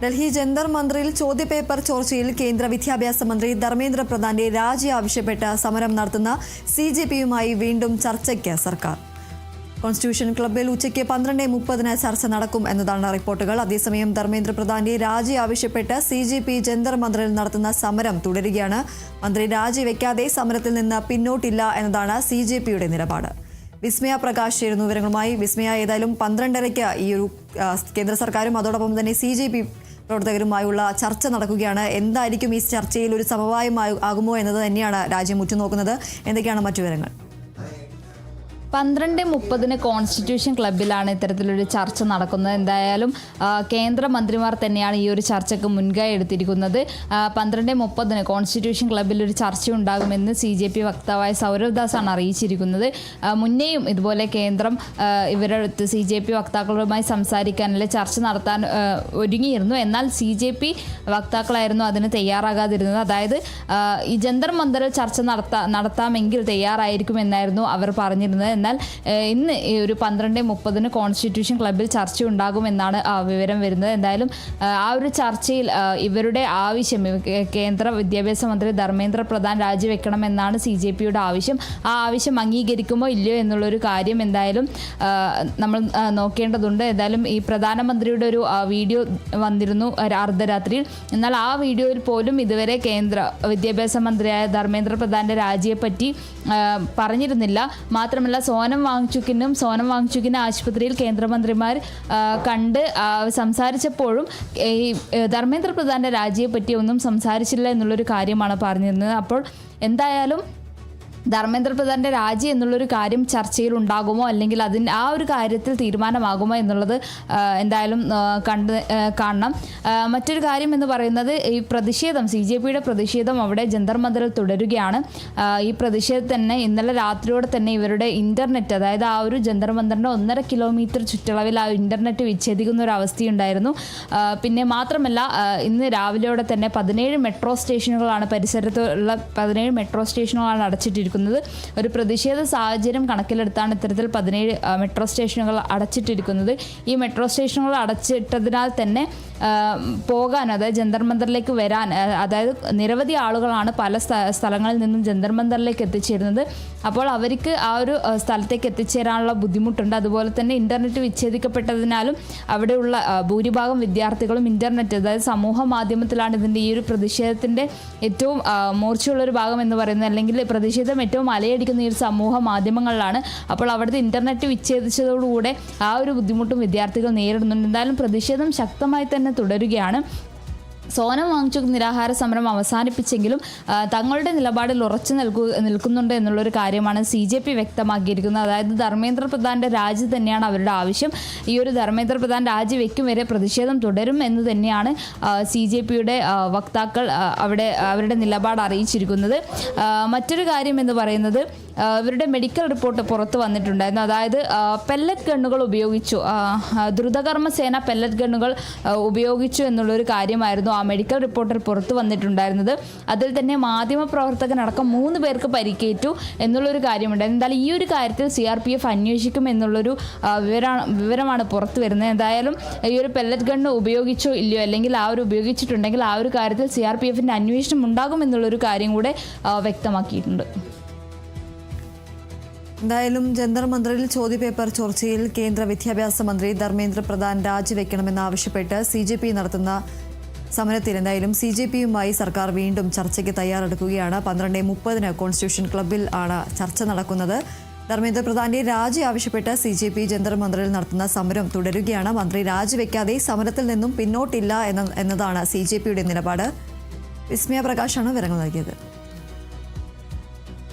ഡൽഹി ജന്തർ മന്ദിറിൽ ചോദ്യപേപ്പർ ചോർച്ചയിൽ കേന്ദ്ര വിദ്യാഭ്യാസ മന്ത്രി ധർമ്മേന്ദ്ര പ്രധാന്റെ രാജി ആവശ്യപ്പെട്ട് സമരം നടത്തുന്ന CJPയുമായി വീണ്ടും ചർച്ചയ്ക്ക് സർക്കാർ. കോൺസ്റ്റിറ്റ്യൂഷൻ ക്ലബ്ബിൽ ഉച്ചയ്ക്ക് 12:30 ചർച്ച നടക്കും എന്നതാണ് റിപ്പോർട്ടുകൾ. അതേസമയം ധർമ്മേന്ദ്ര പ്രധാന്റെ രാജി ആവശ്യപ്പെട്ട് CJP ജന്തർ മന്ദിറിൽ നടത്തുന്ന സമരം തുടരുകയാണ്. മന്ത്രി രാജിവെക്കാതെ സമരത്തിൽ നിന്ന് പിന്നോട്ടില്ല എന്നതാണ് CJPയുടെ നിലപാട്. വിസ്മയ പ്രകാശ് ചേരുന്നു വിവരങ്ങളുമായി. വിസ്മയ, ഏതായാലും 12:30 ഈ ഒരു കേന്ദ്ര സർക്കാരും അതോടൊപ്പം തന്നെ CJP പ്രവർത്തകരുമായുള്ള ചർച്ച നടക്കുകയാണ്. എന്തായിരിക്കും ഈ ചർച്ചയിൽ ഒരു സമവായമാകുമോ എന്നത് തന്നെയാണ് രാജ്യം ഉറ്റുനോക്കുന്നത്. എന്തൊക്കെയാണ് മറ്റു വിവരങ്ങൾ? 12:30 കോൺസ്റ്റിറ്റ്യൂഷൻ ക്ലബ്ബിലാണ് ഇത്തരത്തിലൊരു ചർച്ച നടക്കുന്നത്. എന്തായാലും കേന്ദ്രമന്ത്രിമാർ തന്നെയാണ് ഈ ഒരു ചർച്ചയ്ക്ക് മുൻകൈ എടുത്തിരിക്കുന്നത്. 12:30 കോൺസ്റ്റിറ്റ്യൂഷൻ ക്ലബ്ബിൽ ഒരു ചർച്ച ഉണ്ടാകുമെന്ന് CJP വക്താവായ സൗരവ് ദാസാണ് അറിയിച്ചിരിക്കുന്നത്. മുന്നേയും ഇതുപോലെ കേന്ദ്രം ഇവരുടെ CJP വക്താക്കളുമായി സംസാരിക്കാനുള്ള ചർച്ച നടത്താൻ ഒരുങ്ങിയിരുന്നു. എന്നാൽ CJP വക്താക്കളായിരുന്നു അതിന് തയ്യാറാകാതിരുന്നത്. അതായത് ഈ ജന്തർ മന്ദിറിൽ ചർച്ച നടത്താമെങ്കിൽ തയ്യാറായിരിക്കുമെന്നായിരുന്നു അവർ പറഞ്ഞിരുന്നത്. എന്നാൽ ഇന്ന് ഈ ഒരു 12:30 കോൺസ്റ്റിറ്റ്യൂഷൻ ക്ലബ്ബിൽ ചർച്ച ഉണ്ടാകുമെന്നാണ് വിവരം വരുന്നത്. എന്തായാലും ആ ഒരു ചർച്ചയിൽ ഇവരുടെ ആവശ്യം, കേന്ദ്ര വിദ്യാഭ്യാസ മന്ത്രി ധർമ്മേന്ദ്ര പ്രധാൻ രാജിവെക്കണമെന്നാണ് CJPയുടെ ആവശ്യം. ആ ആവശ്യം അംഗീകരിക്കുമോ ഇല്ലയോ എന്നുള്ളൊരു കാര്യം എന്തായാലും നമ്മൾ നോക്കേണ്ടതുണ്ട്. എന്തായാലും ഈ പ്രധാനമന്ത്രിയുടെ ഒരു വീഡിയോ വന്നിരുന്നു അർദ്ധരാത്രിയിൽ. എന്നാൽ ആ വീഡിയോയിൽ പോലും ഇതുവരെ കേന്ദ്ര വിദ്യാഭ്യാസ മന്ത്രിയായ ധർമ്മേന്ദ്ര പ്രധാന്റെ രാജിയെപ്പറ്റി പറഞ്ഞിരുന്നില്ല. മാത്രമല്ല സോനം വാങ്ചുക്കിനെ ആശുപത്രിയിൽ കേന്ദ്രമന്ത്രിമാർ കണ്ട് സംസാരിച്ചപ്പോഴും ഈ ധർമ്മേന്ദ്ര പ്രധാന്റെ രാജിയെപ്പറ്റി ഒന്നും സംസാരിച്ചില്ല എന്നുള്ളൊരു കാര്യമാണ് പറഞ്ഞിരുന്നത്. അപ്പോൾ എന്തായാലും ധർമ്മേന്ദ്ര പ്രധാന്റെ രാജി എന്നുള്ളൊരു കാര്യം ചർച്ചയിൽ ഉണ്ടാകുമോ അല്ലെങ്കിൽ ആ ഒരു കാര്യത്തിൽ തീരുമാനമാകുമോ എന്നുള്ളത് എന്തായാലും കാണണം. മറ്റൊരു കാര്യം എന്ന് പറയുന്നത് ഈ പ്രതിഷേധം, CJPയുടെ പ്രതിഷേധം അവിടെ ജന്തർ മന്ദിറിൽ തുടരുകയാണ്. ഈ പ്രതിഷേധം തന്നെ ഇന്നലെ രാത്രിയോടെ തന്നെ ഇവരുടെ ഇൻ്റർനെറ്റ്, അതായത് ആ ഒരു ജന്തർ മന്ദിറിൻ്റെ 1.5 കിലോമീറ്റർ ചുറ്റളവിൽ ആ ഇൻ്റർനെറ്റ് വിച്ഛേദിക്കുന്ന ഒരു അവസ്ഥയുണ്ടായിരുന്നു. പിന്നെ മാത്രമല്ല ഇന്ന് രാവിലെയോടെ തന്നെ 17 മെട്രോ സ്റ്റേഷനുകളാണ്, പരിസരത്തുള്ള 17 മെട്രോ സ്റ്റേഷനുകളാണ് അടച്ചിട്ടിരിക്കുന്നത്. ഒരു പ്രതിഷേധ സാഹചര്യം കണക്കിലെടുത്താണ് ഇത്തരത്തിൽ 17 മെട്രോ സ്റ്റേഷനുകൾ അടച്ചിട്ടിരിക്കുന്നത്. ഈ മെട്രോ സ്റ്റേഷനുകൾ അടച്ചിട്ടതിനാൽ തന്നെ പോകാൻ, അതായത് ജന്തർ മന്ദിറിലേക്ക് വരാൻ, അതായത് നിരവധി ആളുകളാണ് പല സ്ഥലങ്ങളിൽ നിന്നും ജന്തർ മന്ദിറിലേക്ക് എത്തിച്ചേരുന്നത്. അപ്പോൾ അവർക്ക് ആ ഒരു സ്ഥലത്തേക്ക് എത്തിച്ചേരാനുള്ള ബുദ്ധിമുട്ടുണ്ട്. അതുപോലെ തന്നെ ഇൻ്റർനെറ്റ് വിച്ഛേദിക്കപ്പെട്ടതിനാലും അവിടെയുള്ള ഭൂരിഭാഗം വിദ്യാർത്ഥികളും ഇൻ്റർനെറ്റ്, അതായത് സമൂഹ മാധ്യമത്തിലാണ് ഇതിൻ്റെ ഈ ഒരു പ്രതിഷേധത്തിൻ്റെ ഏറ്റവും മൂർച്ചയുള്ളൊരു ഭാഗം എന്ന് പറയുന്നത്, അല്ലെങ്കിൽ പ്രതിഷേധം ഏറ്റവും അലയടിക്കുന്ന ഈ ഒരു സമൂഹ മാധ്യമങ്ങളിലാണ്. അപ്പോൾ അവിടുത്തെ ഇൻ്റർനെറ്റ് വിച്ഛേദിച്ചതോടുകൂടെ ആ ഒരു ബുദ്ധിമുട്ടും വിദ്യാർത്ഥികൾ നേരിടുന്നുണ്ട്. എന്തായാലും പ്രതിഷേധം ശക്തമായി തന്നെ തുടരുകയാണ്. സോനം വാങ്ചുക് നിരാഹാര സമരം അവസാനിപ്പിച്ചെങ്കിലും തങ്ങളുടെ നിലപാടിൽ ഉറച്ചു നിൽക്കുന്നുണ്ട് എന്നുള്ളൊരു കാര്യമാണ് CJP വ്യക്തമാക്കിയിരിക്കുന്നത്. അതായത് ധർമ്മേന്ദ്ര പ്രധാന്റെ രാജി തന്നെയാണ് അവരുടെ ആവശ്യം. ഈ ഒരു ധർമ്മേന്ദ്ര പ്രധാൻ രാജി വയ്ക്കും വരെ പ്രതിഷേധം തുടരും എന്ന് തന്നെയാണ് CJPയുടെ വക്താക്കൾ അവിടെ അവരുടെ നിലപാട് അറിയിച്ചിരിക്കുന്നത്. മറ്റൊരു കാര്യം എന്ന് പറയുന്നത് ഇവരുടെ മെഡിക്കൽ റിപ്പോർട്ട് പുറത്ത് വന്നിട്ടുണ്ടായിരുന്നു. അതായത് പെല്ലറ്റ് ഗണ്ണുകൾ ഉപയോഗിച്ചു, ദ്രുതകർമ്മ സേന പെല്ലറ്റ് ഗണ്ണുകൾ ഉപയോഗിച്ചു എന്നുള്ളൊരു കാര്യമായിരുന്നു ആ മെഡിക്കൽ റിപ്പോർട്ടിൽ പുറത്ത് വന്നിട്ടുണ്ടായിരുന്നത്. അതിൽ തന്നെ മാധ്യമപ്രവർത്തകനടക്കം 3 പേർക്ക് പരിക്കേറ്റു എന്നുള്ളൊരു കാര്യമുണ്ട്. എന്തായാലും ഈ ഒരു കാര്യത്തിൽ CRPF അന്വേഷിക്കും എന്നുള്ളൊരു വിവരമാണ് പുറത്ത് വരുന്നത്. എന്തായാലും ഈ ഒരു പെല്ലറ്റ് ഗണ്ണ് ഉപയോഗിച്ചോ ഇല്ലയോ, അല്ലെങ്കിൽ ആ ഒരു ഉപയോഗിച്ചിട്ടുണ്ടെങ്കിൽ ആ ഒരു കാര്യത്തിൽ CRPFൻ്റെ അന്വേഷണം ഉണ്ടാകും എന്നുള്ളൊരു കാര്യം കൂടെ വ്യക്തമാക്കിയിട്ടുണ്ട്. എന്തായാലും ജന്തർ മന്ദിറിൽ ചോദ്യപേപ്പർ ചോർച്ചയിൽ കേന്ദ്ര വിദ്യാഭ്യാസ മന്ത്രി ധർമ്മേന്ദ്ര പ്രധാൻ രാജിവെക്കണമെന്നാവശ്യപ്പെട്ട് CJP നടത്തുന്ന സമരത്തിൽ എന്തായാലും CJPയുമായി സർക്കാർ വീണ്ടും ചർച്ചയ്ക്ക് തയ്യാറെടുക്കുകയാണ്. 12:30 കോൺസ്റ്റിറ്റ്യൂഷൻ ക്ലബ്ബിൽ ആണ് ചർച്ച നടക്കുന്നത്. ധർമ്മേന്ദ്ര പ്രധാന്റെ രാജി ആവശ്യപ്പെട്ട് CJP ജന്തർ മന്ദിറിൽ നടത്തുന്ന സമരം തുടരുകയാണ്. മന്ത്രി രാജിവെക്കാതെ സമരത്തിൽ നിന്നും പിന്നോട്ടില്ല എന്നതാണ് CJPയുടെ നിലപാട്. വിസ്മയ പ്രകാശാണ് വിവരങ്ങൾ നൽകിയത്.